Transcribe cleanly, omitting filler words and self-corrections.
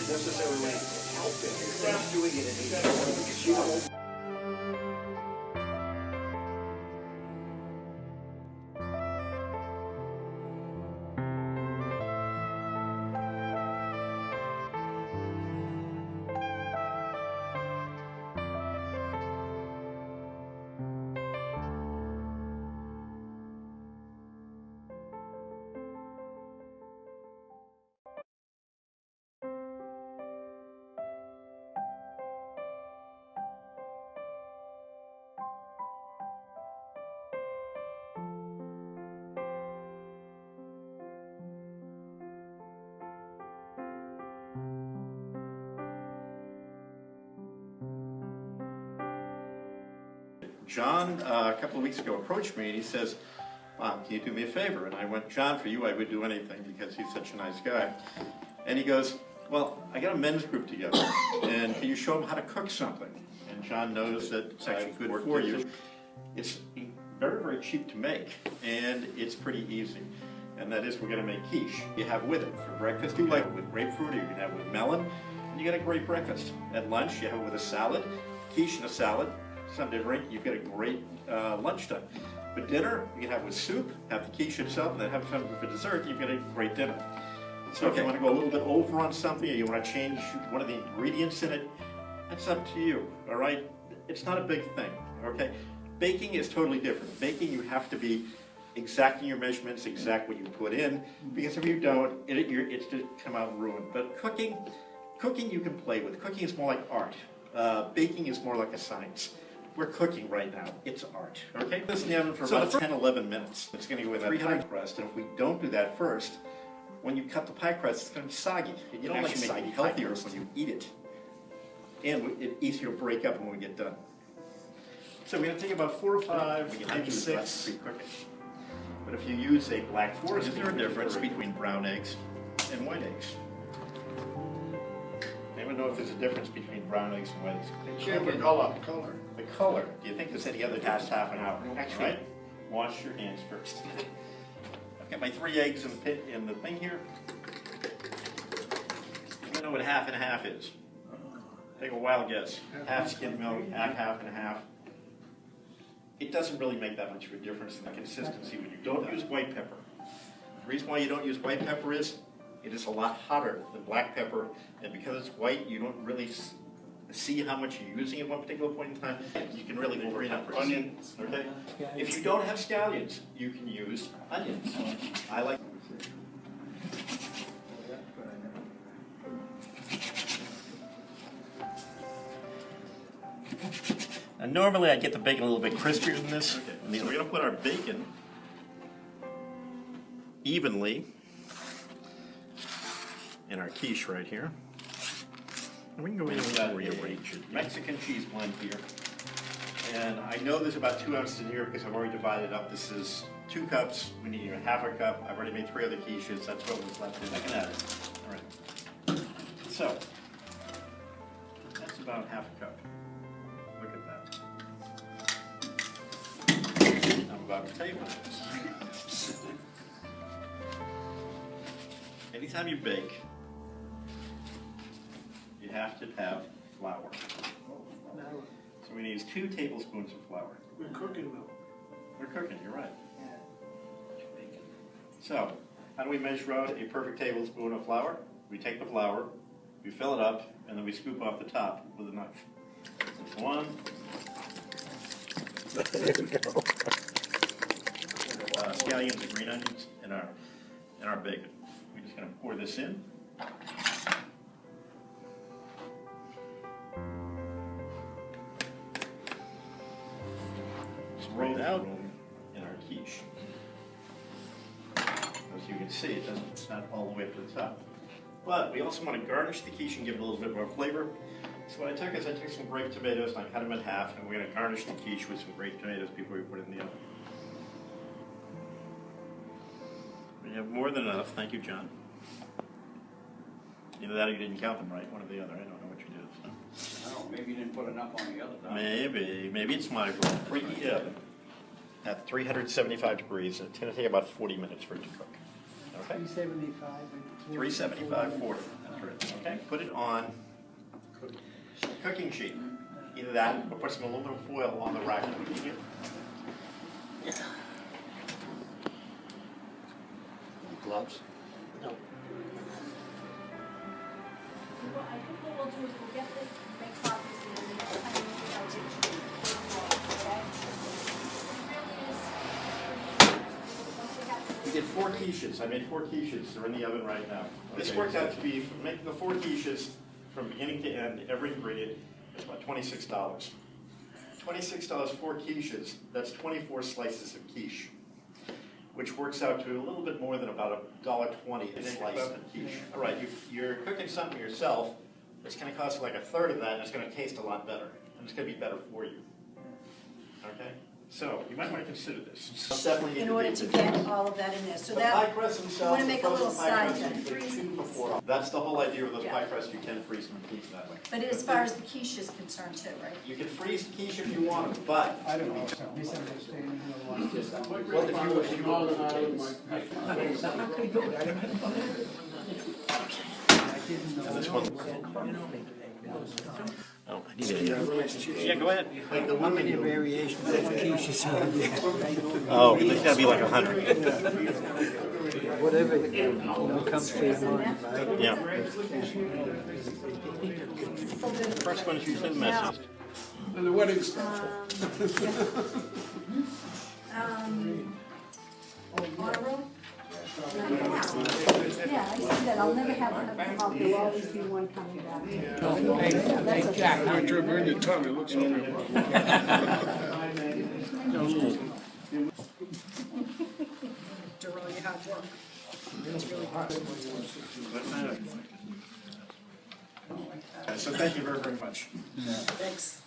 isn't necessarily helping. It's doing it in because you know. John, a couple of weeks ago, approached me and he says, "Bob, can you do me a favor?" And I went, "John, for you I would do anything," because he's such a nice guy. And he goes, "Well, I got a men's group together, and can you show them how to cook something?" And John knows that it's actually good for you. It's very, very cheap to make, and it's pretty easy. And that is, we're going to make quiche. You have with it for breakfast, you like it with grapefruit, or you can have it with melon, and you get a great breakfast. At lunch, you have it with a salad, quiche and a salad. Sunday drink, you've got a great lunchtime. For dinner, you can have with soup, have the quiche itself, and then have something for dessert, you've got a great dinner. So if you want to go a little bit over on something, or you want to change one of the ingredients in it, that's up to you, all right? It's not a big thing, okay? Baking is totally different. Baking, you have to be exacting your measurements, exact what you put in, because if you don't, it's to come out ruined. But cooking you can play with. Cooking is more like art. Baking is more like a science. We're cooking right now. It's art, okay? This in the oven for about 10, 11 minutes. It's going to go in that pie crust, and if we don't do that first, when you cut the pie crust, it's going to be soggy. You don't like soggy. Healthier when you eat it, and it's easier to break up when we get done. So we're going to take about 4 or 5, maybe 6. But if you use a black forest, is there a difference between brown eggs and white eggs? Anyone know if there's a difference between brown eggs and white eggs? Yeah, the color. The color. Do you think there's any other past half an hour? Actually, right? Wash your hands first. I've got my 3 eggs in the thing here. You know what half and half is? Take a wild guess. Half skimmed milk, half and half. It doesn't really make that much of a difference in the consistency when you don't use white pepper. The reason why you don't use white pepper is it is a lot hotter than black pepper, and because it's white, you don't really see how much you're using at one particular point in time. You can really go green onions, okay? If you don't have scallions, you can use onions. I like. And normally I get the bacon a little bit crispier than this. Okay. So we're going to put our bacon evenly in our quiche right here. And we can go in and rearrange it. Mexican cheese blend here. And I know there's about 2 ounces in here because I've already divided it up. This is 2 cups. We need a half a cup. I've already made 3 other quiches. That's what was left in. I can add it. All right. So that's about half a cup. Look at that. I'm about to tape this. Anytime you bake, you have to have flour. So we need 2 tablespoons of flour. We're cooking though. We're cooking, you're right. So, how do we measure out a perfect tablespoon of flour? We take the flour, we fill it up, and then we scoop off the top with a knife. That's 1. There we go. Scallions and green onions and our bacon. We're just going to pour this in. Spread it out in our quiche. As you can see, it's not all the way up to the top. But we also want to garnish the quiche and give it a little bit more flavor. So what I took is I took some grape tomatoes and I cut them in half, and we're going to garnish the quiche with some grape tomatoes before we put it in the oven. We have more than enough. Thank you, John. Either that or you didn't count them right, one or the other. I don't know what you did. So. Oh, maybe you didn't put enough on the other side. Maybe it's my fault. Preheat the oven at 375 degrees. It's going to take about 40 minutes for it to cook. Okay? 375. 375.40. That's right. Okay, put it on cooking sheet. Either that or put some aluminum foil on the rack here. Gloves? No. Well, I think what we'll do is we'll get this, make copies, and then we'll kind of make it out to you. We did 4 quiches. I made 4 quiches. They're in the oven right now. This worked out to be, making the 4 quiches from beginning to end, every ingredient, is about $26. $26, 4 quiches, that's 24 slices of quiche, which works out to a little bit more than about $1.20 a slice of quiche. All right, you're cooking something yourself, it's gonna cost like a third of that, and it's gonna taste a lot better, and it's gonna be better for you. Okay? So, you might want to consider this. Definitely In order to get all of that in there, so the pie that, crusts themselves, you wanna the make a little frozen pie side crusts, then, you freeze can these. before. That's the whole idea of those Yeah. pie crusts, you can freeze them and keep them that way. but as far as the quiche is concerned too, right? You can freeze quiche if you want them, but I don't know, misunderstanding. well, if you I didn't know. this one. Oh, I need it. Yeah, go ahead. How many variations of quiches are there? Oh, there's gotta be like 100. Whatever, comes to your mind, right? Yeah. First one is usually the messiest. And the wedding stuff. Honor roll? Yeah, I see that, I'll never have enough, there'll always be one coming back. Hey, Jack, wait till you burn your tongue, it looks over. After all your hard work. It's really hard. So thank you very, very much. Thanks.